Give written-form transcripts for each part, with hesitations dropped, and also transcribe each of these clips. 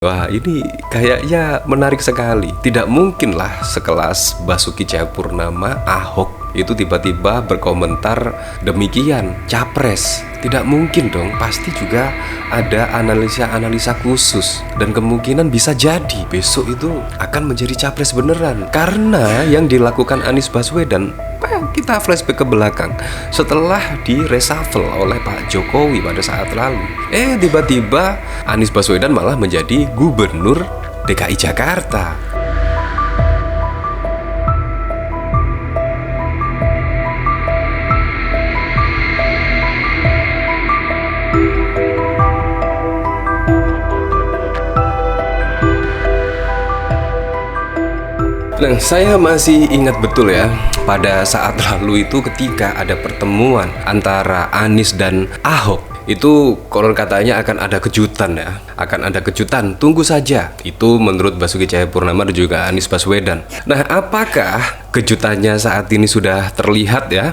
Wah, ini kayaknya menarik sekali. Tidak mungkinlah sekelas Basuki Cahayapurnama, Ahok itu tiba-tiba berkomentar demikian, capres. Tidak mungkin dong, pasti juga ada analisa-analisa khusus. Dan kemungkinan bisa jadi besok itu akan menjadi capres beneran. Karena yang dilakukan Anies Baswedan, kita flashback ke belakang, setelah di reshuffle oleh Pak Jokowi pada saat lalu, tiba-tiba Anies Baswedan malah menjadi gubernur DKI Jakarta. Nah, saya masih ingat betul ya, pada saat lalu itu ketika ada pertemuan antara Anies dan Ahok, itu konon katanya akan ada kejutan ya. Akan ada kejutan, tunggu saja. Itu menurut Basuki Cahayapurnama dan juga Anies Baswedan. Nah, apakah kejutannya saat ini sudah terlihat ya?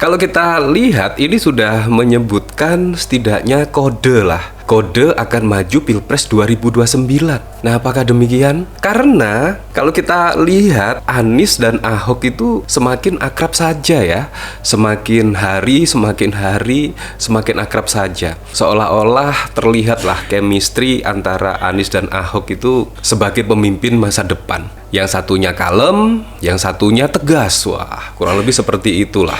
Kalau kita lihat, ini sudah menyebutkan setidaknya kode akan maju Pilpres 2029. Nah, apakah demikian? Karena kalau kita lihat Anies dan Ahok itu semakin akrab saja ya. Semakin hari semakin akrab saja. Seolah-olah terlihatlah chemistry antara Anies dan Ahok itu sebagai pemimpin masa depan. Yang satunya kalem, yang satunya tegas. Wah, kurang lebih seperti itulah.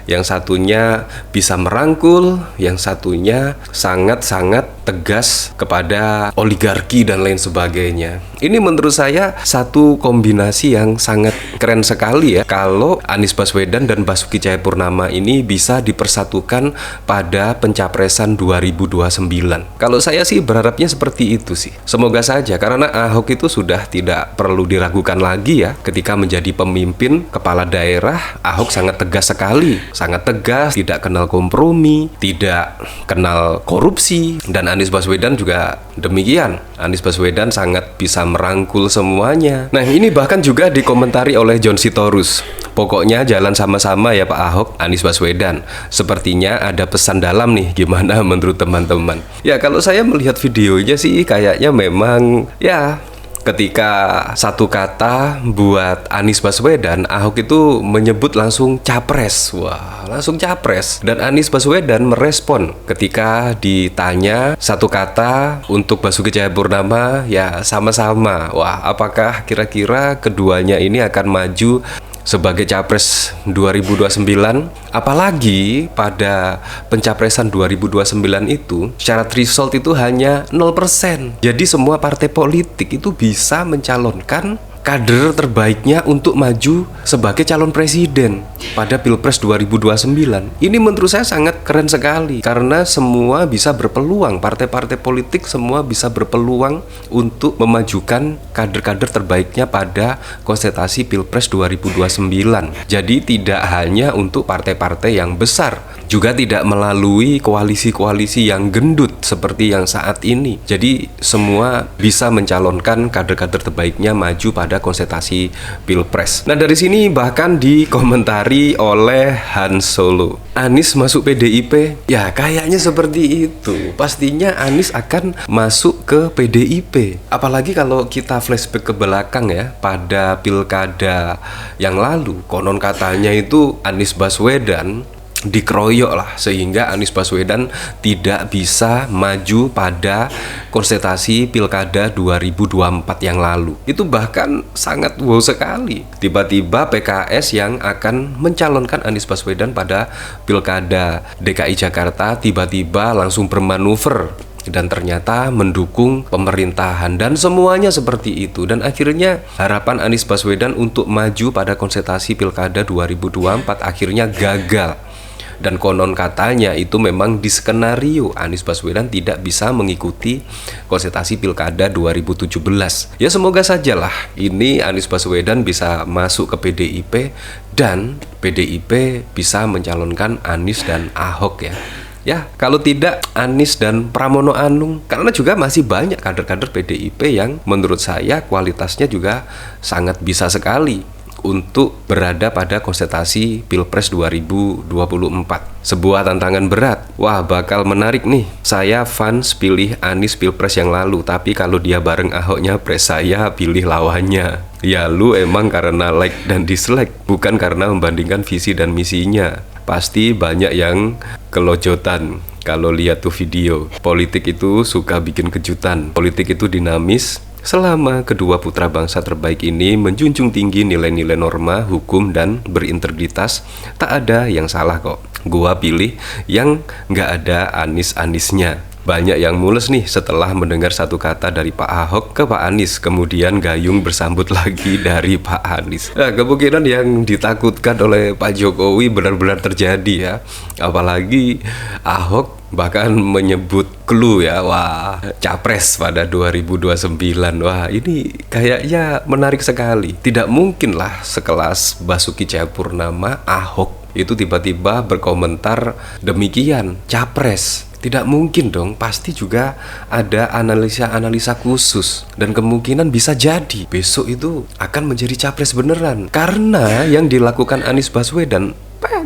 Yang satunya bisa merangkul, yang satunya sangat-sangat tegas kepada oligarki dan lain sebagainya. Ini menurut saya satu kombinasi yang sangat keren sekali ya, kalau Anies Baswedan dan Basuki Cahayapurnama ini bisa dipersatukan pada pencapresan 2029. Kalau saya sih berharapnya seperti itu sih. Semoga saja, karena Ahok itu sudah tidak perlu diragukan lagi ya. Ketika menjadi pemimpin kepala daerah, Ahok sangat tegas sekali. Sangat tegas, tidak kenal kompromi, tidak kenal korupsi. Dan Anies Baswedan juga demikian. Anies Baswedan sangat bisa merangkul semuanya. Nah, ini bahkan juga dikomentari oleh John Sitorus. Pokoknya jalan sama-sama ya Pak Ahok, Anies Baswedan. Sepertinya ada pesan dalam nih, gimana menurut teman-teman? Ya, kalau saya melihat videonya sih kayaknya memang ya, ketika satu kata buat Anies Baswedan, Ahok itu menyebut langsung capres. Wah, langsung capres. Dan Anies Baswedan merespon ketika ditanya satu kata untuk Basuki Cahayapurnama, ya sama-sama. Wah, apakah kira-kira keduanya ini akan maju sebagai capres 2029? Apalagi pada pencapresan 2029 itu syarat threshold itu hanya 0%. Jadi semua partai politik itu bisa mencalonkan kader terbaiknya untuk maju sebagai calon presiden pada Pilpres 2029. Ini menurut saya sangat keren sekali, karena semua bisa berpeluang, partai-partai politik semua bisa berpeluang untuk memajukan kader-kader terbaiknya pada kontestasi Pilpres 2029. Jadi tidak hanya untuk partai-partai yang besar, juga tidak melalui koalisi-koalisi yang gendut seperti yang saat ini. Jadi semua bisa mencalonkan kader-kader terbaiknya maju pada kontestasi Pilpres. Nah, dari sini bahkan dikomentari oleh Hans Solo, Anies masuk PDIP? Ya, kayaknya seperti itu. Pastinya Anies akan masuk ke PDIP. Apalagi kalau kita flashback ke belakang ya, pada pilkada yang lalu, konon katanya itu Anies Baswedan dikeroyok lah, sehingga Anies Baswedan tidak bisa maju pada kontestasi pilkada 2024 yang lalu. Itu bahkan sangat wow sekali. Tiba-tiba PKS yang akan mencalonkan Anies Baswedan pada pilkada DKI Jakarta tiba-tiba langsung bermanuver dan ternyata mendukung pemerintahan, dan semuanya seperti itu. Dan akhirnya harapan Anies Baswedan untuk maju pada kontestasi pilkada 2024 akhirnya gagal. Dan konon katanya itu memang di skenario Anies Baswedan tidak bisa mengikuti kontestasi pilkada 2017. Ya, semoga sajalah ini Anies Baswedan bisa masuk ke PDIP dan PDIP bisa mencalonkan Anies dan Ahok ya. Ya, kalau tidak Anies dan Pramono Anung, karena juga masih banyak kader-kader PDIP yang menurut saya kualitasnya juga sangat bisa sekali untuk berada pada kontestasi Pilpres 2024. Sebuah tantangan berat. Wah, bakal menarik nih. Saya fans pilih Anies Pilpres yang lalu, tapi kalau dia bareng Ahoknya, pres saya pilih lawannya. Ya lu emang karena like dan dislike, bukan karena membandingkan visi dan misinya. Pasti banyak yang kelojotan kalau lihat tuh video. Politik itu suka bikin kejutan. Politik itu dinamis. Selama kedua putra bangsa terbaik ini menjunjung tinggi nilai-nilai norma, hukum, dan berintegritas, tak ada yang salah kok. Gua pilih yang nggak ada Anies-Anisnya. Banyak yang mules nih setelah mendengar satu kata dari Pak Ahok ke Pak Anies, kemudian gayung bersambut lagi dari Pak Anies. Nah, kemungkinan yang ditakutkan oleh Pak Jokowi benar-benar terjadi ya. Apalagi Ahok bahkan menyebut clue ya, wah, capres pada 2029. Wah, ini kayaknya menarik sekali. Tidak mungkin lah sekelas Basuki Cahayapurnama, Ahok itu tiba-tiba berkomentar demikian, capres. Tidak mungkin dong, pasti juga ada analisa-analisa khusus. Dan kemungkinan bisa jadi besok itu akan menjadi capres beneran. Karena yang dilakukan Anies Baswedan,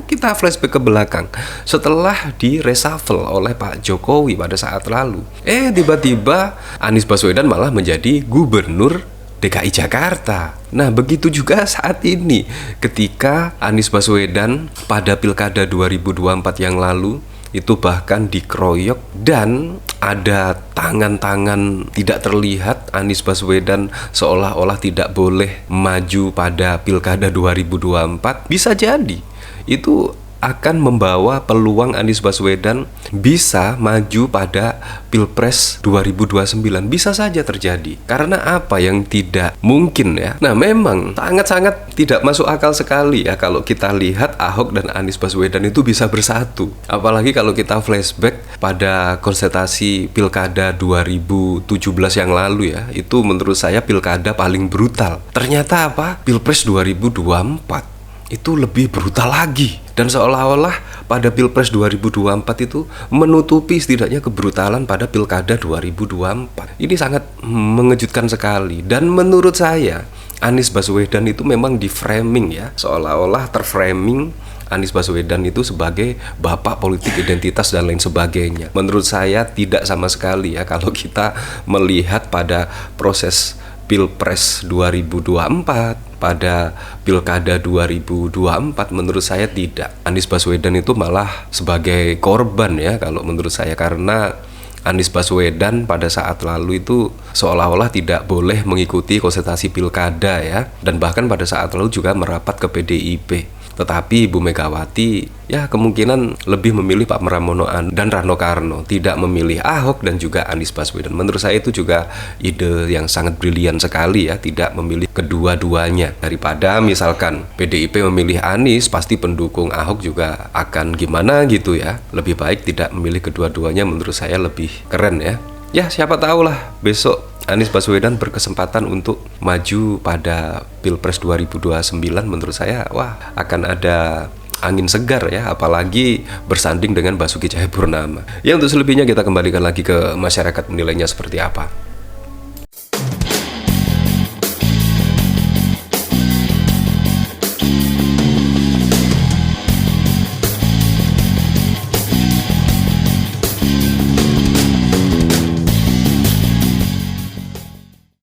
kita flashback ke belakang, setelah di reshuffle oleh Pak Jokowi pada saat lalu, tiba-tiba Anies Baswedan malah menjadi gubernur DKI Jakarta. Nah, begitu juga saat ini ketika Anies Baswedan pada Pilkada 2024 yang lalu itu bahkan dikeroyok dan ada tangan-tangan tidak terlihat Anies Baswedan seolah-olah tidak boleh maju pada Pilkada 2024. Bisa jadi itu akan membawa peluang Anies Baswedan bisa maju pada Pilpres 2029. Bisa saja terjadi. Karena apa yang tidak mungkin ya? Nah, memang sangat-sangat tidak masuk akal sekali ya kalau kita lihat Ahok dan Anies Baswedan itu bisa bersatu. Apalagi kalau kita flashback pada konsentrasi Pilkada 2017 yang lalu ya. Itu menurut saya pilkada paling brutal. Ternyata apa? Pilpres 2024 itu lebih brutal lagi. Dan seolah-olah pada Pilpres 2024 itu menutupi setidaknya kebrutalan pada Pilkada 2024. Ini sangat mengejutkan sekali. Dan menurut saya Anies Baswedan itu memang di-framing ya, seolah-olah terframing Anies Baswedan itu sebagai bapak politik identitas dan lain sebagainya. Menurut saya tidak sama sekali ya kalau kita melihat pada proses Pilpres 2024, pada Pilkada 2024, menurut saya tidak. Anies Baswedan itu malah sebagai korban ya kalau menurut saya, karena Anies Baswedan pada saat lalu itu seolah-olah tidak boleh mengikuti kontestasi pilkada ya, dan bahkan pada saat lalu juga merapat ke PDIP. Tetapi Ibu Megawati ya kemungkinan lebih memilih Pak Pramono dan Rano Karno, tidak memilih Ahok dan juga Anies Baswedan. Menurut saya itu juga ide yang sangat brilian sekali ya, tidak memilih kedua-duanya. Daripada misalkan PDIP memilih Anies, pasti pendukung Ahok juga akan gimana gitu ya. Lebih baik tidak memilih kedua-duanya, menurut saya lebih keren ya. Ya, siapa tahu lah besok Anies Baswedan berkesempatan untuk maju pada Pilpres 2029. Menurut saya, wah, akan ada angin segar ya, apalagi bersanding dengan Basuki Cahayapurnama. Ya, untuk selebihnya kita kembalikan lagi ke masyarakat menilainya seperti apa.